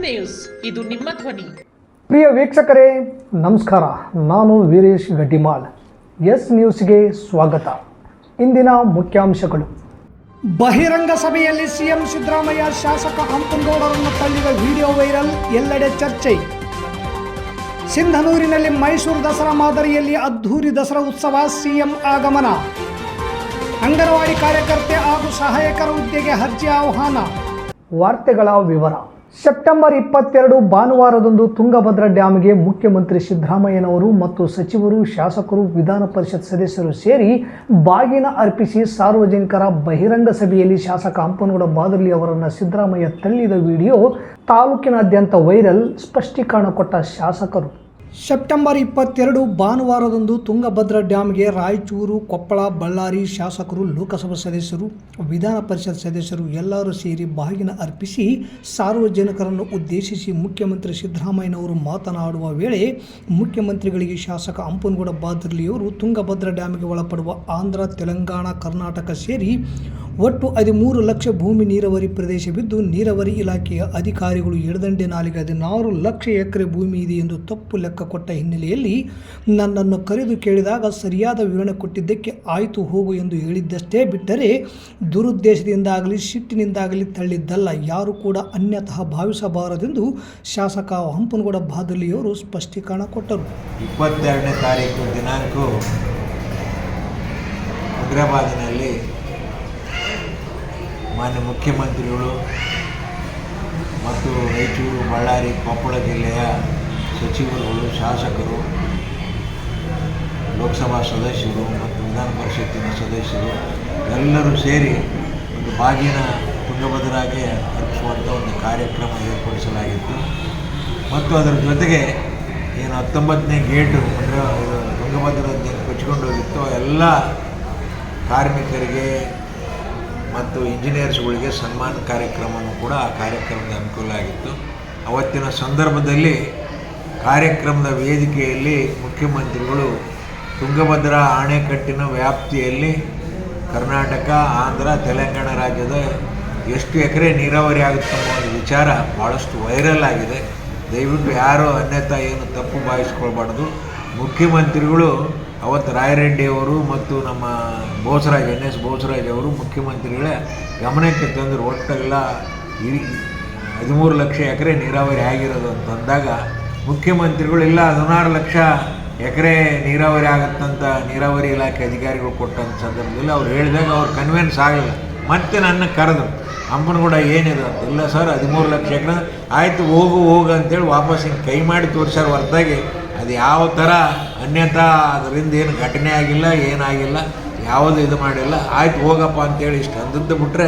News, ಇದು ನಿಮ್ಮ ಧ್ವನಿ. ಪ್ರಿಯ ವೀಕ್ಷಕರೇ ನಮಸ್ಕಾರ. ನಾನು ವೀರೇಶ್ ಗಡ್ಡಿಮಾಳ್. ಎಸ್ ನ್ಯೂಸ್ಗೆ ಸ್ವಾಗತ. ಇಂದಿನ ಮುಖ್ಯಾಂಶಗಳು. ಬಹಿರಂಗ ಸಭೆಯಲ್ಲಿ ಸಿಎಂ ಸಿದ್ದರಾಮಯ್ಯ ಶಾಸಕ ಹಂಪನಗೌಡರನ್ನು ತಳ್ಳಿದ ವಿಡಿಯೋ ವೈರಲ್, ಎಲ್ಲೆಡೆ ಚರ್ಚೆ. ಸಿಂಧನೂರಿನಲ್ಲಿ ಮೈಸೂರು ದಸರಾ ಮಾದರಿಯಲ್ಲಿ ಅದ್ಧೂರಿ ದಸರಾ ಉತ್ಸವ, ಸಿಎಂ ಆಗಮನ. ಅಂಗನವಾಡಿ ಕಾರ್ಯಕರ್ತೆ ಹಾಗೂ ಸಹಾಯಕರ ಹುದ್ದೆಗೆ ಅರ್ಜಿ ಆಹ್ವಾನ. ವಾರ್ತೆಗಳ ವಿವರ. ಸೆಪ್ಟೆಂಬರ್ 22 ಭಾನುವಾರದಂದು ತುಂಗಭದ್ರಾ ಡ್ಯಾಂಗೆ ಮುಖ್ಯಮಂತ್ರಿ ಸಿದ್ದರಾಮಯ್ಯನವರು ಮತ್ತು ಸಚಿವರು, ಶಾಸಕರು, ವಿಧಾನ ಪರಿಷತ್ ಸದಸ್ಯರು ಸೇರಿ ಬಾಗಿನ ಅರ್ಪಿಸಿ ಸಾರ್ವಜನಿಕರ ಬಹಿರಂಗ ಸಭೆಯಲ್ಲಿ ಶಾಸಕ ಹಂಪನಗೌಡ ಬಾದರ್ಲಿ ಅವರನ್ನು ಸಿದ್ದರಾಮಯ್ಯ ತಳ್ಳಿದ ವಿಡಿಯೋ ತಾಲೂಕಿನಾದ್ಯಂತ ವೈರಲ್. ಸ್ಪಷ್ಟೀಕರಣ ಕೊಟ್ಟ ಶಾಸಕರು. ಸೆಪ್ಟೆಂಬರ್ 22 ಭಾನುವಾರದಂದು ತುಂಗಭದ್ರಾ ಡ್ಯಾಂಗೆ ರಾಯಚೂರು, ಕೊಪ್ಪಳ, ಬಳ್ಳಾರಿ ಶಾಸಕರು, ಲೋಕಸಭಾ ಸದಸ್ಯರು, ವಿಧಾನ ಪರಿಷತ್ ಸದಸ್ಯರು ಎಲ್ಲರೂ ಸೇರಿ ಬಾಗಿನ ಅರ್ಪಿಸಿ ಸಾರ್ವಜನಿಕರನ್ನು ಉದ್ದೇಶಿಸಿ ಮುಖ್ಯಮಂತ್ರಿ ಸಿದ್ದರಾಮಯ್ಯನವರು ಮಾತನಾಡುವ ವೇಳೆ ಮುಖ್ಯಮಂತ್ರಿಗಳಿಗೆ ಶಾಸಕ ಹಂಪನಗೌಡ ಬಾದರ್ಲಿಯವರು ತುಂಗಭದ್ರಾ ಡ್ಯಾಂಗೆ ಒಳಪಡುವ ಆಂಧ್ರ, ತೆಲಂಗಾಣ, ಕರ್ನಾಟಕ ಸೇರಿ ಒಟ್ಟು 13 ಲಕ್ಷ ಭೂಮಿ ನೀರಾವರಿ ಪ್ರದೇಶವಿದ್ದು, ನೀರಾವರಿ ಇಲಾಖೆಯ ಅಧಿಕಾರಿಗಳು ಎಡದಂಡೆ ನಾಲೆಗೆ 16 ಲಕ್ಷ ಎಕರೆ ಭೂಮಿ ಇದೆ ಎಂದು ತಪ್ಪು ಲೆಕ್ಕ ಕೊಟ್ಟ ಹಿನ್ನೆಲೆಯಲ್ಲಿ ನನ್ನನ್ನು ಕರೆದು ಕೇಳಿದಾಗ ಸರಿಯಾದ ವಿವರಣೆ ಕೊಟ್ಟಿದ್ದಕ್ಕೆ ಆಯಿತು ಹೋಗು ಎಂದು ಹೇಳಿದ್ದಷ್ಟೇ ಬಿಟ್ಟರೆ ದುರುದ್ದೇಶದಿಂದಾಗಲಿ ಸಿಟ್ಟಿನಿಂದಾಗಲಿ ತಳ್ಳಿದ್ದಲ್ಲ, ಯಾರು ಕೂಡ ಅನ್ಯತಃ ಭಾವಿಸಬಾರದೆಂದು ಶಾಸಕ ಹಂಪನಗೌಡ ಬಾದರ್ಲಿಯವರು ಸ್ಪಷ್ಟೀಕರಣ ಕೊಟ್ಟರು. 22ನೇ ತಾರೀಕು ದಿನಾಂಕ ಹೈದರಾಬಾದಿನಲ್ಲಿ ಮಾನ್ಯ ಮುಖ್ಯಮಂತ್ರಿಗಳು ಮತ್ತು ರಾಯಚೂರು, ಬಳ್ಳಾರಿ, ಕೊಪ್ಪಳ ಜಿಲ್ಲೆಯ ಸಚಿವರುಗಳು, ಶಾಸಕರು, ಲೋಕಸಭಾ ಸದಸ್ಯರು ಮತ್ತು ವಿಧಾನ ಪರಿಷತ್ತಿನ ಸದಸ್ಯರು ಎಲ್ಲರೂ ಸೇರಿ ಒಂದು ಬಾಗಿನ ತುಂಗಭದ್ರಾಗೆ ಅರ್ಪಿಸುವಂಥ ಒಂದು ಕಾರ್ಯಕ್ರಮ ಏರ್ಪಡಿಸಲಾಗಿತ್ತು. ಮತ್ತು ಅದರ ಜೊತೆಗೆ ಏನು 19ನೇ ಗೇಟು ತುಂಗಭದ್ರಾ ಕೊಚ್ಚಿಕೊಂಡು ಹೋಗಿತ್ತು, ಎಲ್ಲ ಕಾರ್ಮಿಕರಿಗೆ ಮತ್ತು ಇಂಜಿನಿಯರ್ಸ್ಗಳಿಗೆ ಸನ್ಮಾನ ಕಾರ್ಯಕ್ರಮವೂ ಕೂಡ ಆ ಕಾರ್ಯಕ್ರಮದ ಅನುಕೂಲ ಆಗಿತ್ತು. ಅವತ್ತಿನ ಸಂದರ್ಭದಲ್ಲಿ ಕಾರ್ಯಕ್ರಮದ ವೇದಿಕೆಯಲ್ಲಿ ಮುಖ್ಯಮಂತ್ರಿಗಳು ತುಂಗಭದ್ರಾ ಅಣೆಕಟ್ಟಿನ ವ್ಯಾಪ್ತಿಯಲ್ಲಿ ಕರ್ನಾಟಕ, ಆಂಧ್ರ, ತೆಲಂಗಾಣ ರಾಜ್ಯದ ಎಷ್ಟು ಎಕರೆ ನೀರಾವರಿ ಆಗುತ್ತೆ ಅನ್ನೋ ಒಂದು ವಿಚಾರ ಭಾಳಷ್ಟು ವೈರಲ್ ಆಗಿದೆ. ದಯವಿಟ್ಟು ಯಾರೂ ಅನ್ಯತಾ ಏನು ತಪ್ಪು ಭಾವಿಸ್ಕೊಳ್ಬಾರ್ದು. ಮುಖ್ಯಮಂತ್ರಿಗಳು ಅವತ್ತು ರಾಯರೆಡ್ಡಿಯವರು ಮತ್ತು ನಮ್ಮ ಬೋಸರಾಜ್, NS ಬೋಸರಾಜ್ ಅವರು ಮುಖ್ಯಮಂತ್ರಿಗಳ ಗಮನಕ್ಕೆ ತಂದರು. ಒಟ್ಟೆಲ್ಲ 13 ಲಕ್ಷ ಎಕರೆ ನೀರಾವರಿ ಆಗಿರೋದು ಅಂತಂದಾಗ ಮುಖ್ಯಮಂತ್ರಿಗಳು ಇಲ್ಲ 16 ಲಕ್ಷ ಎಕರೆ ನೀರಾವರಿ ಆಗುತ್ತಂತ ನೀರಾವರಿ ಇಲಾಖೆ ಅಧಿಕಾರಿಗಳು ಕೊಟ್ಟಂಥ ಸಂದರ್ಭದಲ್ಲಿ ಅವ್ರು ಹೇಳಿದಾಗ ಅವ್ರು ಕನ್ವಿನ್ಸ್ ಆಗಲಿಲ್ಲ. ಮತ್ತೆ ನನ್ನ ಕರೆದು ಹಂಪನಗೌಡ ಏನಿದೆ ಅಂತ, ಇಲ್ಲ ಸರ್ 13 ಲಕ್ಷ ಎಕರೆ ಆಯಿತು ಹೋಗು ಅಂತೇಳಿ ವಾಪಸ್ ಹಿಂಗೆ ಕೈ ಮಾಡಿ ತೋರಿಸ್ಯಾರ ಹೊರತಾಗಿ ಅದು ಯಾವ ಥರ ಅನ್ಯತಾ ಅದರಿಂದ ಏನು ಘಟನೆ ಆಗಿಲ್ಲ, ಏನಾಗಿಲ್ಲ, ಯಾವುದು ಇದು ಮಾಡಿಲ್ಲ. ಆಯ್ತು ಹೋಗಪ್ಪ ಅಂತೇಳಿ ಇಷ್ಟು ಅಂದದ್ದು ಬಿಟ್ಟರೆ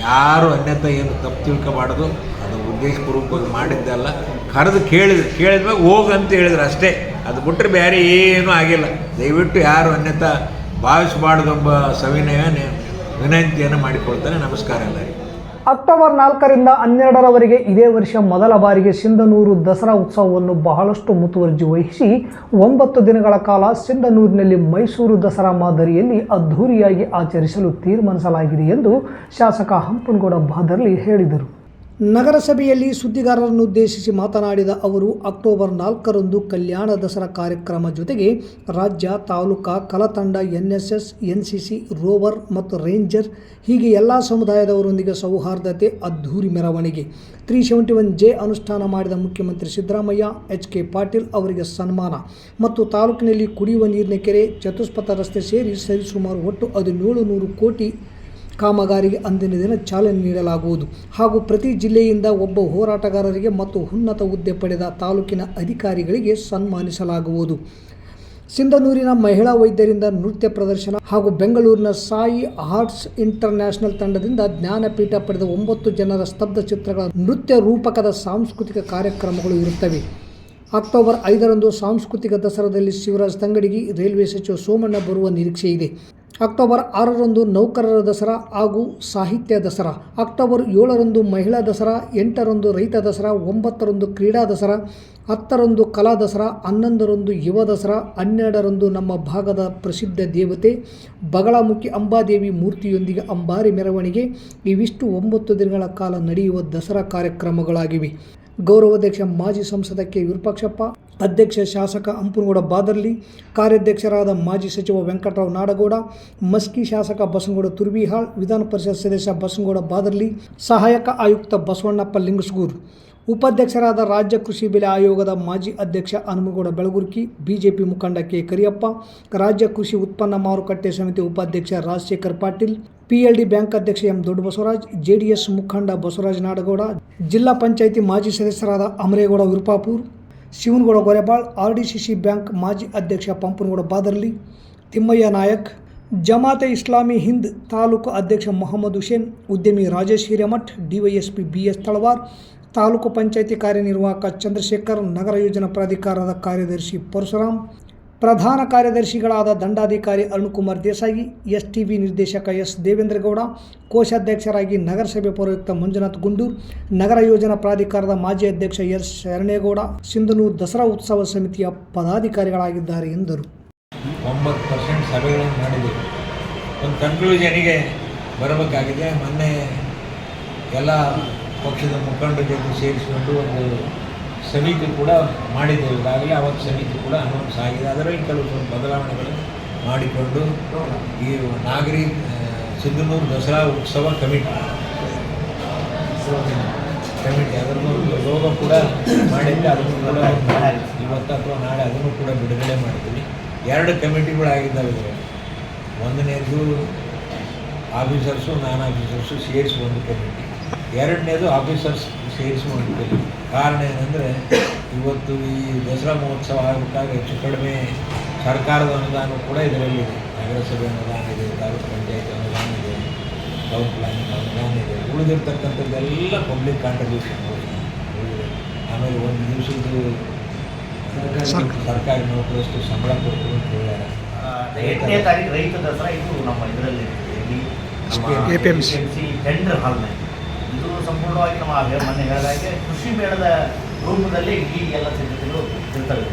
ಯಾರು ಅನ್ಯತಾ ಏನು ತಪ್ಪು ತಿಳ್ಕೊಬಾರ್ದು. ಅದು ಉದ್ದೇಶಪೂರ್ವಕವಾಗಿ ಮಾಡಿದ್ದಲ್ಲ. ಕರೆದು ಕೇಳಿದ್ಮೇಲೆ ಹೋಗಂತ ಹೇಳಿದ್ರು ಅಷ್ಟೇ. ಅದು ಬಿಟ್ಟರೆ ಬೇರೆ ಏನೂ ಆಗಿಲ್ಲ. ದಯವಿಟ್ಟು ಯಾರು ಅನ್ಯತಾ ಭಾವಿಸಬಾರ್ದೆಂಬ ಸವಿನಯ ವಿನಂತಿಯನ್ನು ಮಾಡಿಕೊಳ್ತಾರೆ. ನಮಸ್ಕಾರ ಎಲ್ಲರಿಗೂ. ಅಕ್ಟೋಬರ್ 4ರಿಂದ 12ರವರೆಗೆ ಇದೇ ವರ್ಷ ಮೊದಲ ಬಾರಿಗೆ ಸಿಂಧನೂರು ದಸರಾ ಉತ್ಸವವನ್ನು ಬಹಳಷ್ಟು ಮುತುವರ್ಜಿ ವಹಿಸಿ 9 ದಿನಗಳ ಕಾಲ ಸಿಂಧನೂರಿನಲ್ಲಿ ಮೈಸೂರು ದಸರಾ ಮಾದರಿಯಲ್ಲಿ ಅದ್ಧೂರಿಯಾಗಿ ಆಚರಿಸಲು ತೀರ್ಮಾನಿಸಲಾಗಿದೆ ಎಂದು ಶಾಸಕ ಹಂಪನಗೌಡ ಬಾದರ್ಲಿ ಹೇಳಿದರು. ನಗರಸಭೆಯಲ್ಲಿ ಸುದ್ದಿಗಾರರನ್ನು ಉದ್ದೇಶಿಸಿ ಮಾತನಾಡಿದ ಅವರು, ಅಕ್ಟೋಬರ್ 4ರಂದು ಕಲ್ಯಾಣ ದಸರಾ ಕಾರ್ಯಕ್ರಮ ಜೊತೆಗೆ ರಾಜ್ಯ, ತಾಲೂಕಾ ಕಲಾತಂಡ, NSS, NCC, ರೋವರ್ ಮತ್ತು ರೇಂಜರ್ ಹೀಗೆ ಎಲ್ಲ ಸಮುದಾಯದವರೊಂದಿಗೆ ಸೌಹಾರ್ದತೆ, ಅದ್ಧೂರಿ ಮೆರವಣಿಗೆ 371J ಅನುಷ್ಠಾನ ಮಾಡಿದ ಮುಖ್ಯಮಂತ್ರಿ ಸಿದ್ದರಾಮಯ್ಯ, HK ಪಾಟೀಲ್ ಅವರಿಗೆ ಸನ್ಮಾನ ಮತ್ತು ತಾಲೂಕಿನಲ್ಲಿ ಕುಡಿಯುವ ನೀರಿನ ಕೆರೆ, ಚತುಷ್ಪಥ ರಸ್ತೆ ಸೇರಿ ಸರಿಸುಮಾರು ಒಟ್ಟು 1700 ಕೋಟಿ ಕಾಮಗಾರಿಗೆ ಅಂದಿನ ದಿನ ಚಾಲನೆ ನೀಡಲಾಗುವುದು ಹಾಗೂ ಪ್ರತಿ ಜಿಲ್ಲೆಯಿಂದ ಒಬ್ಬ ಹೋರಾಟಗಾರರಿಗೆ ಮತ್ತು ಉನ್ನತ ಹುದ್ದೆ ಪಡೆದ ತಾಲೂಕಿನ ಅಧಿಕಾರಿಗಳಿಗೆ ಸನ್ಮಾನಿಸಲಾಗುವುದು. ಸಿಂಧನೂರಿನ ಮಹಿಳಾ ವೈದ್ಯರಿಂದ ನೃತ್ಯ ಪ್ರದರ್ಶನ ಹಾಗೂ ಬೆಂಗಳೂರಿನ ಸಾಯಿ ಆರ್ಟ್ಸ್ ಇಂಟರ್ನ್ಯಾಷನಲ್ ತಂಡದಿಂದ ಜ್ಞಾನಪೀಠ ಪಡೆದ 9 ಜನರ ಸ್ತಬ್ಧ ಚಿತ್ರಗಳ ನೃತ್ಯ ರೂಪಕದ ಸಾಂಸ್ಕೃತಿಕ ಕಾರ್ಯಕ್ರಮಗಳು ಇರುತ್ತವೆ. ಅಕ್ಟೋಬರ್ 5ರಂದು ಸಾಂಸ್ಕೃತಿಕ ದಸರಾದಲ್ಲಿ ಶಿವರಾಜ್ ತಂಗಡಗಿ, ರೈಲ್ವೆ ಸಚಿವ ಸೋಮಣ್ಣ ಬರುವ ನಿರೀಕ್ಷೆ ಇದೆ. ಅಕ್ಟೋಬರ್ 6ರಂದು ನೌಕರರ ದಸರಾ ಹಾಗೂ ಸಾಹಿತ್ಯ ದಸರಾ, ಅಕ್ಟೋಬರ್ 7ರಂದು ಮಹಿಳಾ ದಸರಾ, 8ರಂದು ರೈತ ದಸರಾ, 9ರಂದು ಕ್ರೀಡಾ ದಸರಾ, 10ರಂದು ಕಲಾ ದಸರಾ, 11ರಂದು ಯುವ ದಸರಾ, 12ರಂದು ನಮ್ಮ ಭಾಗದ ಪ್ರಸಿದ್ಧ ದೇವತೆ ಬಗಳಾಮುಖಿ ಅಂಬಾದೇವಿ ಮೂರ್ತಿಯೊಂದಿಗೆ ಅಂಬಾರಿ ಮೆರವಣಿಗೆ. ಇವಿಷ್ಟು 9 ದಿನಗಳ ಕಾಲ ನಡೆಯುವ ದಸರಾ ಕಾರ್ಯಕ್ರಮಗಳಾಗಿವೆ. ಗೌರವಾಧ್ಯಕ್ಷ ಮಾಜಿ ಸಂಸದ ಕೆ ವಿರೂಪಾಕ್ಷಪ್ಪ, ಅಧ್ಯಕ್ಷ ಶಾಸಕ ಅಂಪನಗೌಡ ಬಾದರ್ಲಿ, ಕಾರ್ಯಾಧ್ಯಕ್ಷರಾದ ಮಾಜಿ ಸಚಿವ ವೆಂಕಟರಾವ್ ನಾಡಗೌಡ, ಮಸ್ಕಿ ಶಾಸಕ ಬಸನಗೌಡ ತುರ್ಬಿಹಾಳ್, ವಿಧಾನ ಪರಿಷತ್ ಸದಸ್ಯ ಬಸನಗೌಡ ಬಾದರ್ಲಿ, ಸಹಾಯಕ ಆಯುಕ್ತ ಬಸವಣ್ಣಪ್ಪ ಲಿಂಗಸ್ಗೂರ್, ಉಪಾಧ್ಯಕ್ಷರಾದ ರಾಜ್ಯ ಕೃಷಿ ಬೆಲೆ ಆಯೋಗದ ಮಾಜಿ ಅಧ್ಯಕ್ಷ ಹನುಮಗೌಡ ಬೆಳಗುರ್ಕಿ, ಬಿಜೆಪಿ ಮುಖಂಡ ಕೆ ಕರಿಯಪ್ಪ, ರಾಜ್ಯ ಕೃಷಿ ಉತ್ಪನ್ನ ಮಾರುಕಟ್ಟೆ ಸಮಿತಿ ಉಪಾಧ್ಯಕ್ಷ ರಾಜಶೇಖರ್ ಪಾಟೀಲ್, PLD ಬ್ಯಾಂಕ್ ಅಧ್ಯಕ್ಷ ಎಂ ದೊಡ್ಡಬಸವರಾಜ್, JDS ಮುಖಂಡ ಬಸವರಾಜ ನಾಡಗೌಡ, ಜಿಲ್ಲಾ ಪಂಚಾಯಿತಿ ಮಾಜಿ ಸದಸ್ಯರಾದ ಅಮರೇಗೌಡ ವಿರುಪಾಪುರ್, ಶಿವನಗೌಡ ಗೊರೆಬಾಳ್, RDCC ಬ್ಯಾಂಕ್ ಮಾಜಿ ಅಧ್ಯಕ್ಷ ಪಂಪನಗೌಡ ಬಾದರ್ಲಿ, ತಿಮ್ಮಯ್ಯ ನಾಯಕ್, ಜಮಾತೆ ಇಸ್ಲಾಮಿ ಹಿಂದ್ ತಾಲೂಕು ಅಧ್ಯಕ್ಷ ಮೊಹಮ್ಮದ್ ಹುಸೇನ್, ಉದ್ಯಮಿ ರಾಜೇಶ್ ಹಿರೇಮಠ್, DYSP BS ತಳವಾರ್, ತಾಲೂಕು ಪಂಚಾಯಿತಿ ಕಾರ್ಯನಿರ್ವಾಹಕ ಚಂದ್ರಶೇಖರ್, ನಗರ ಯೋಜನಾ ಪ್ರಾಧಿಕಾರದ ಕಾರ್ಯದರ್ಶಿ ಪರಶುರಾಮ್, ಪ್ರಧಾನ ಕಾರ್ಯದರ್ಶಿಗಳಾದ ದಂಡಾಧಿಕಾರಿ ಅರುಣ್ಕುಮಾರ್ ದೇಸಾಯಿ, STB ನಿರ್ದೇಶಕ S ದೇವೇಂದ್ರಗೌಡ, ಕೋಶಾಧ್ಯಕ್ಷರಾಗಿ ನಗರಸಭೆ ಪೌರಾಯುಕ್ತ ಮಂಜುನಾಥ್ ಗುಂಡೂರ್, ನಗರ ಯೋಜನಾ ಪ್ರಾಧಿಕಾರದ ಮಾಜಿ ಅಧ್ಯಕ್ಷ S ಶರಣೇಗೌಡ, ಸಿಂಧನೂರು ದಸರಾ ಉತ್ಸವ ಸಮಿತಿಯ ಪದಾಧಿಕಾರಿಗಳಾಗಿದ್ದಾರೆ ಎಂದರು. 9% ಸಭೆಗಳನ್ನು ಮಾಡಿದ್ದೀವಿ. ಒಂದು ಕನ್ಕ್ಲೂಷನಿಗೆ ಬರಬೇಕಾಗಿದೆ. ಮೊನ್ನೆ ಎಲ್ಲ ಪಕ್ಷದ ಮುಖಂಡರ ಜೊತೆ ಸೇರಿಸಿಕೊಂಡು ಒಂದು ಸಮಿತಿ ಕೂಡ ಮಾಡಿದ್ದೇವೆ. ಈಗಾಗಲೇ ಅವತ್ತು ಸಮಿತಿ ಕೂಡ ಅನೌನ್ಸ್ ಆಗಿದೆ. ಅದರಲ್ಲಿ ಕೆಲವು ಸ್ವಲ್ಪ ಬದಲಾವಣೆಗಳು ಮಾಡಿಕೊಂಡು ಈ ಸಿಂಧನೂರು ದಸರಾ ಉತ್ಸವ ಕಮಿಟಿ ಅದನ್ನು ಲೋಗೋ ಕೂಡ ಮಾಡಿದ್ದೆ. ಅದನ್ನು ಕೂಡ ಇವತ್ತು ಅಥವಾ ನಾಳೆ ಅದನ್ನು ಕೂಡ ಬಿಡುಗಡೆ ಮಾಡ್ತೀವಿ. 2 ಕಮಿಟಿಗಳಾಗಿದ್ದಾವೆ. ಒಂದನೇದು ಆಫೀಸರ್ಸು ನಾನ್ ಆಫೀಸರ್ಸು ಸೇರಿಸಿ ಒಂದು ಕಮಿಟಿ, ಎರಡನೇದು ಆಫೀಸರ್ಸ್ ಸೇರಿಸಿ ಒಂದು ಕಮಿಟಿ. ಕಾರಣ ಏನಂದರೆ ಇವತ್ತು ಈ ದಸರಾ ಮಹೋತ್ಸವ ಆಗಬೇಕಾದ್ರೆ ಹೆಚ್ಚು ಕಡಿಮೆ ಸರ್ಕಾರದ ಅನುದಾನ ಕೂಡ ಇದರಲ್ಲಿದೆ. ನಗರಸಭೆ ಅನುದಾನ ಇದೆ, ತಾಲೂಕು ಪಂಚಾಯತ್ ಅನುದಾನ ಇದೆ, ಟೌನ್ ಪ್ಲಾನಿಂಗ್ ಅನುದಾನ ಇದೆ. ಉಳಿದಿರ್ತಕ್ಕಂಥದ್ದೆಲ್ಲ ಪಬ್ಲಿಕ್ ಕಾಂಟ್ರಿಬ್ಯೂಷನ್. ಆಮೇಲೆ ಒಂದು ದಿವಸದ್ದು ಸರ್ಕಾರಿ ನೌಕರಷ್ಟು ಸಂಬಳ ಕೊಡ್ತೀವಿ ಅಂತ ಹೇಳ್ಯಾರ. 8ನೇ ತಾರೀಕು ರೈತ ದಸರಾ ಇದು ನಮ್ಮ ಇದರಲ್ಲಿ APMC ಟೆಂಡರ್ ಹಾಲ್ನಲ್ಲಿ ಇದು ಸಂಪೂರ್ಣವಾಗಿ ನಮ್ಮ ಮೊನ್ನೆ ಹೇಳಿದಾಗೆ ಕೃಷಿ ಮೇಳದ ರೂಪದಲ್ಲಿ ಈ ಎಲ್ಲ ಸಿದ್ಧತೆಗಳು ಇರ್ತವೆ.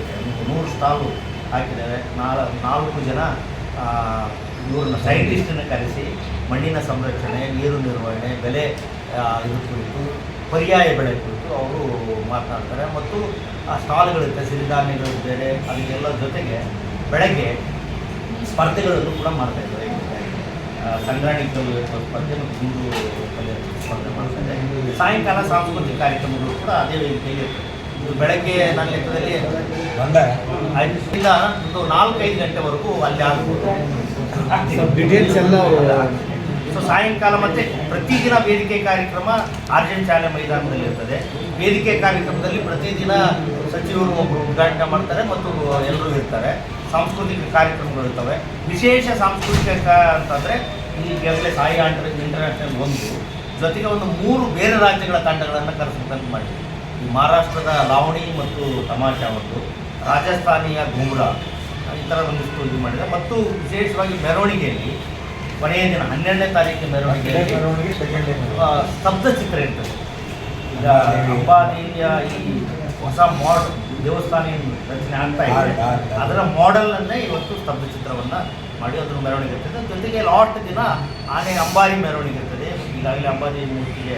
100 ಸ್ಟಾಲು ಹಾಕಿದ್ದೇವೆ. 4 ಜನ ಇವ್ರನ್ನ ಸೈಂಟಿಸ್ಟನ್ನು ಕರೆಸಿ ಮಣ್ಣಿನ ಸಂರಕ್ಷಣೆ, ನೀರು ನಿರ್ವಹಣೆ, ಬೆಲೆ ಇದ್ರ ಕುರಿತು, ಪರ್ಯಾಯ ಬೆಳೆ ಕುರಿತು ಅವರು ಮಾತನಾಡ್ತಾರೆ. ಮತ್ತು ಆ ಸ್ಟಾಲ್ಗಳಿರುತ್ತೆ, ಸಿರಿಧಾನ್ಯಗಳ ಬೆಲೆ ಅದಕ್ಕೆಲ್ಲ ಜೊತೆಗೆ ಬೆಳಗ್ಗೆ ಸ್ಪರ್ಧೆಗಳನ್ನು ಕೂಡ ಮಾಡ್ತಾಯಿದ್ದಾರೆ. ಸಂಗ್ರಹಣೆ ಸ್ಪರ್ಧೆ ಮತ್ತು ಹಿಂದೂ ಸ್ಪರ್ಧೆ ಮಾಡ್ತಾರೆ. ಸಾಯಂಕಾಲ ಸಾಂಸ್ಕೃತಿಕ ಕಾರ್ಯಕ್ರಮಗಳು ಕೂಡ ಅದೇ ರೀತಿಯಲ್ಲಿ ಇರ್ತದೆ. ಇದು ಬೆಳಗ್ಗೆ ನನ್ನ ಲೆಕ್ಕದಲ್ಲಿ 4-5 ಗಂಟೆವರೆಗೂ ಅಲ್ಲಿ ಆಗ್ಬೋದು. ಡೀಟೇಲ್ಸ್ ಎಲ್ಲ. ಸೊ ಸಾಯಂಕಾಲ ಮತ್ತು ಪ್ರತಿದಿನ ವೇದಿಕೆ ಕಾರ್ಯಕ್ರಮ ಆರ್ಜೆಂಟ್ ಶಾಲೆ ಮೈದಾನದಲ್ಲಿ ಇರ್ತದೆ. ವೇದಿಕೆ ಕಾರ್ಯಕ್ರಮದಲ್ಲಿ ಪ್ರತಿದಿನ ಸಚಿವರು ಒಬ್ಬರು ಉದ್ಘಾಟನೆ ಮಾಡ್ತಾರೆ ಮತ್ತು ಎಲ್ಲರೂ ಇರ್ತಾರೆ. ಸಾಂಸ್ಕೃತಿಕ ಕಾರ್ಯಕ್ರಮಗಳು ಇರ್ತವೆ. ವಿಶೇಷ ಸಾಂಸ್ಕೃತಿಕ ಅಂತಂದರೆ ಈಗಾಗಲೇ ಸಾಯಿ ಇಂಟರ್ನ್ಯಾಷನಲ್ ಒಂದು ಜೊತೆಗೆ ಒಂದು 3 ಬೇರೆ ರಾಜ್ಯಗಳ ತಂಡಗಳನ್ನು ಕರೆಸಬೇಕಂತ ಮಾಡಿದ್ವಿ. ಈ ಮಹಾರಾಷ್ಟ್ರದ ಲಾವಣಿ ಮತ್ತು ತಮಾಷಾ ಒಂದು, ರಾಜಸ್ಥಾನಿಯ ಘುಮ್ರಾ, ಈ ಥರ ಒಂದಿಷ್ಟು ಇದು ಮಾಡಿದೆ. ಮತ್ತು ವಿಶೇಷವಾಗಿ ಮೆರವಣಿಗೆಯಲ್ಲಿ ಕೊನೆಯ ದಿನ 12ನೇ ತಾರೀಕಿನ ಮೆರವಣಿಗೆಯಲ್ಲಿ ಸ್ತಬ್ಧ ಚಿತ್ರ ಇರ್ತದೆ. ಈಗ ಅಂಬಾದೇವಿಯ ಈ ಹೊಸ ದೇವಸ್ಥಾನ ರಚನೆ ಆಗ್ತಾ ಇದೆ, ಅದರ ಮಾಡೆಲನ್ನೇ ಇವತ್ತು ಸ್ತಬ್ಧ ಚಿತ್ರವನ್ನು ಮಾಡಿ ಅದರ ಮೆರವಣಿಗೆ ಇರ್ತದೆ. ಜೊತೆಗೆ ಲಾಸ್ಟ್ ದಿನ ಆನೆ ಅಂಬಾರಿ ಮೆರವಣಿಗೆ ಇರ್ತದೆ. ಈಗಾಗಲೇ ಅಂಬಾದೇವಿ ಮೂರ್ತಿಗೆ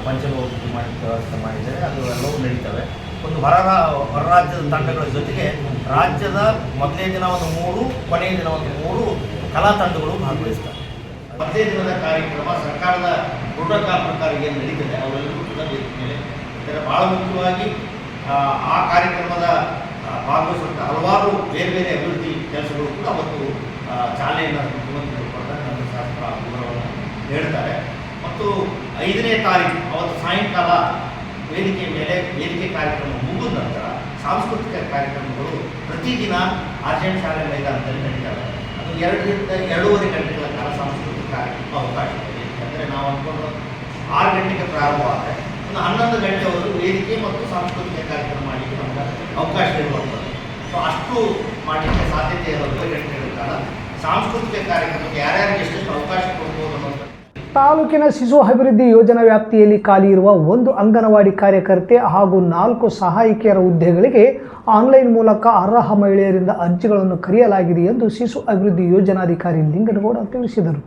ಪಂಚಲೋಹಿ ಮಾಡಿ ವ್ಯವಸ್ಥೆ ಮಾಡಿದರೆ ಅದು ಎಲ್ಲವೂ ನಡೀತವೆ. ಒಂದು ಹೊರ ರಾಜ್ಯದ ತಂಡಗಳ ಜೊತೆಗೆ ರಾಜ್ಯದ ಮೊದಲನೇ ದಿನ ಒಂದು 3, ಕೊನೆಯ ದಿನ ಒಂದು 3 ಕಲಾ ತಂಡಗಳು ಭಾಗವಹಿಸ್ತವೆ. 10ನೇ ದಿನದ ಕಾರ್ಯಕ್ರಮ ಸರ್ಕಾರದ ಪ್ರೋಟೋಕಾಲ್ ಪ್ರಕಾರ ಏನು ನಡೀತದೆ ಅವೆಲ್ಲರೂ ಕೂಡ ವೇದಿಕೆ ಮೇಲೆ ಇದ್ದಾರೆ. ಭಾಳ ಮುಖ್ಯವಾಗಿ ಆ ಕಾರ್ಯಕ್ರಮದ ಭಾಗವಹಿಸುವಂಥ ಹಲವಾರು ಬೇರೆ ಬೇರೆ ಅಭಿವೃದ್ಧಿ ಕೆಲಸಗಳು ಕೂಡ ಅವತ್ತು ಚಾಲನೆಯನ್ನು ಮುಖ್ಯಮಂತ್ರಿಗಳು ಕೊಡ್ತಾರೆ, ನಮ್ಮ ಶಾಸಕರ ವಿವರವನ್ನು ಹೇಳ್ತಾರೆ. ಮತ್ತು 5ನೇ ತಾರೀಕು ಅವತ್ತು ಸಾಯಂಕಾಲ ವೇದಿಕೆ ಮೇಲೆ ವೇದಿಕೆ ಕಾರ್ಯಕ್ರಮ ಮುಗಿದ ನಂತರ ಸಾಂಸ್ಕೃತಿಕ ಕಾರ್ಯಕ್ರಮಗಳು ಪ್ರತಿದಿನ ಆರ್ಜೆಂಟ್ ಶಾಲೆ ಮೈದಾನದಲ್ಲಿ ನಡೀತವೆ. ಅದು 2ರಿಂದ 2.5 ಗಂಟೆಗಳ ಕಾಲ ಸಾಂಸ್ಕೃತಿಕ ಕಾರ್ಯಕ್ರಮ ಅವಕಾಶ ಇದೆ. ಯಾಕಂದರೆ ನಾವು ಅಂದ್ಕೊಂಡು 6 ಗಂಟೆಗೆ ಪ್ರಾರಂಭ ಆದರೆ ಒಂದು 11 ಗಂಟೆವರೆಗೂ ವೇದಿಕೆ ಮತ್ತು ಸಾಂಸ್ಕೃತಿಕ ಕಾರ್ಯಕ್ರಮ ಮಾಡಲಿಕ್ಕೆ ನಮಗೆ ಅವಕಾಶ ಇರುವಂಥದ್ದು. ಸೊ ಅಷ್ಟು ಮಾಡಲಿಕ್ಕೆ ಸಾಧ್ಯತೆ ಇರೋ 2 ಗಂಟೆಗಳ ಕಾಲ ಸಾಂಸ್ಕೃತಿಕ ಕಾರ್ಯಕ್ರಮಕ್ಕೆ ಯಾರ್ಯಾರಿಗೆ ಎಷ್ಟೆಷ್ಟು ಅವಕಾಶ ಕೊಡ್ಬೋದು ಅನ್ನೋದು. ತಾಲೂಕಿನ ಶಿಶು ಅಭಿವೃದ್ಧಿ ಯೋಜನಾ ವ್ಯಾಪ್ತಿಯಲ್ಲಿ ಖಾಲಿ ಇರುವ 1 ಅಂಗನವಾಡಿ ಕಾರ್ಯಕರ್ತೆ ಹಾಗೂ 4 ಸಹಾಯಕಿಯರ ಹುದ್ದೆಗಳಿಗೆ ಆನ್ಲೈನ್ ಮೂಲಕ ಅರ್ಹ ಮಹಿಳೆಯರಿಂದ ಅರ್ಜಿಗಳನ್ನು ಕರೆಯಲಾಗಿದೆ ಎಂದು ಶಿಶು ಅಭಿವೃದ್ಧಿ ಯೋಜನಾಧಿಕಾರಿ ಲಿಂಗನಗೌಡ ತಿಳಿಸಿದರು.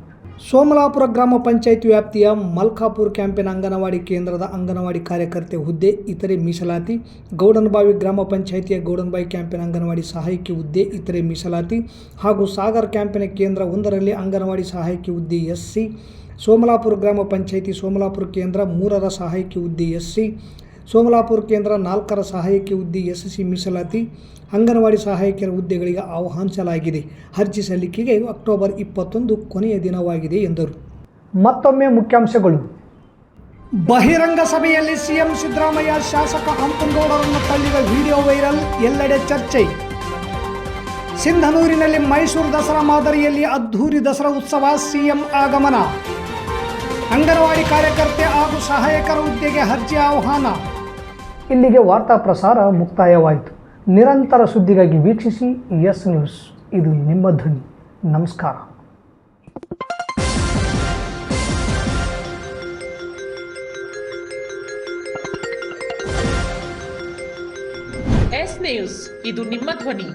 ಸೋಮಲಾಪುರ ಗ್ರಾಮ ಪಂಚಾಯಿತಿ ವ್ಯಾಪ್ತಿಯ ಮಲ್ಕಾಪುರ ಕ್ಯಾಂಪಿನ ಅಂಗನವಾಡಿ ಕೇಂದ್ರದ ಅಂಗನವಾಡಿ ಕಾರ್ಯಕರ್ತೆ ಹುದ್ದೆ ಇತರೆ ಮೀಸಲಾತಿ. ಗೌಡನಬಾವಿ ಗ್ರಾಮ ಪಂಚಾಯಿತಿಯ ಗೌಡನಬಾವಿ ಕ್ಯಾಂಪಿನ ಅಂಗನವಾಡಿ ಸಹಾಯಕಿ ಹುದ್ದೆ ಇತರೆ ಮೀಸಲಾತಿ ಹಾಗೂ ಸಾಗರ್ ಕ್ಯಾಂಪಿನ ಕೇಂದ್ರ 1ರಲ್ಲಿ ಅಂಗನವಾಡಿ ಸಹಾಯಕಿ ಹುದ್ದೆ SC. ಸೋಮಲಾಪುರ ಗ್ರಾಮ ಪಂಚಾಯಿತಿ ಸೋಮಲಾಪುರ ಕೇಂದ್ರ 3ರ ಸಹಾಯಕಿ ಹುದ್ದೆ SC. ಸೋಮಲಾಪುರ ಕೇಂದ್ರ 4ರ ಸಹಾಯಕಿ ಹುದ್ದೆ SC ಮೀಸಲಾತಿ. ಅಂಗನವಾಡಿ ಸಹಾಯಕಿಯರ ಹುದ್ದೆಗಳಿಗೆ ಆಹ್ವಾನಿಸಲಾಗಿದೆ. ಅರ್ಜಿ ಸಲ್ಲಿಕೆಗೆ ಅಕ್ಟೋಬರ್ 21 ಕೊನೆಯ ದಿನವಾಗಿದೆ ಎಂದರು. ಮತ್ತೊಮ್ಮೆ ಮುಖ್ಯಾಂಶಗಳು. ಬಹಿರಂಗ ಸಭೆಯಲ್ಲಿ ಸಿಎಂ ಸಿದ್ದರಾಮಯ್ಯ ಶಾಸಕ ಹಂಪನಗೌಡರನ್ನು ತಳ್ಳಿದ ವಿಡಿಯೋ ವೈರಲ್, ಎಲ್ಲೆಡೆ ಚರ್ಚೆ. ಸಿಂಧನೂರಿನಲ್ಲಿ ಮೈಸೂರು ದಸರಾ ಮಾದರಿಯಲ್ಲಿ ಅದ್ಧೂರಿ ದಸರಾ ಉತ್ಸವ, ಸಿಎಂ ಆಗಮನ. ಅಂಗನವಾಡಿ ಕಾರ್ಯಕರ್ತೆ ಹಾಗೂ ಸಹಾಯಕರ ಹುದ್ದೆಗೆ ಅರ್ಜಿ ಆಹ್ವಾನ. ಇಲ್ಲಿಗೆ ವಾರ್ತಾ ಪ್ರಸಾರ ಮುಕ್ತಾಯವಾಯಿತು. ನಿರಂತರ ಸುದ್ದಿಗಾಗಿ ವೀಕ್ಷಿಸಿ ಎಸ್ ನ್ಯೂಸ್, ಇದು ನಿಮ್ಮ ಧ್ವನಿ. ನಮಸ್ಕಾರ. ಎಸ್ ನ್ಯೂಸ್, ಇದು ನಿಮ್ಮ ಧ್ವನಿ.